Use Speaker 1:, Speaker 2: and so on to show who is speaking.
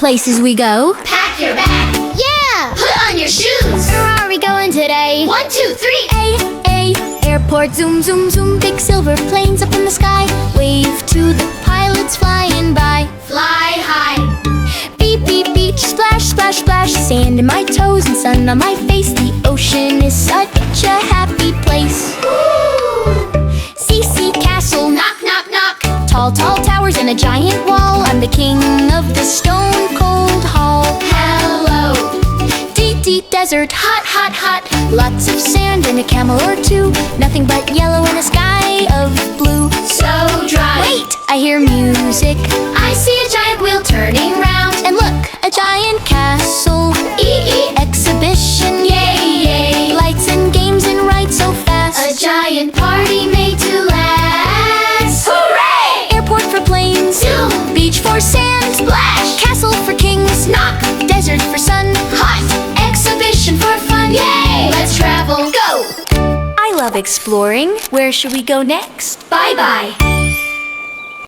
Speaker 1: places we go.
Speaker 2: Pack your bag.
Speaker 1: Yeah!
Speaker 2: Put on your shoes.
Speaker 1: Where are we going today?
Speaker 2: 1, 2, 3.
Speaker 1: Airport, zoom, zoom, zoom. Big silver planes up in the sky. Wave to the pilots flying by.
Speaker 2: Fly high.
Speaker 1: Beep, beep, beach, splash, splash, splash. Sand in my toes and sun on my face. The ocean is such a happy place. CC Castle,
Speaker 2: Knock, knock, knock.
Speaker 1: tall, tall towers and a giant wall. I'm the king of the stone cold hall.
Speaker 2: Hello.
Speaker 1: Deep, deep desert,
Speaker 2: Hot, hot, hot.
Speaker 1: lots of sand and a camel or two. Nothing but yellow and a sky of blue.
Speaker 2: So dry.
Speaker 1: Wait, I hear music.
Speaker 2: I see a giant wheel turning round.
Speaker 1: And look, a giant castle. Exhibition,
Speaker 2: Yay, yay.
Speaker 1: lights and games and rides so fast.
Speaker 2: A giant party made to last. Hooray!
Speaker 1: Airport for planes,
Speaker 2: Zoom.
Speaker 1: beach for sand,
Speaker 2: Splash.
Speaker 1: castle for kings,
Speaker 2: Knock.
Speaker 1: desert for sun,
Speaker 2: Hot. Exhibition for fun. Yay! Let's travel. Go.
Speaker 1: I love exploring. Where should we go next?
Speaker 2: Bye-bye.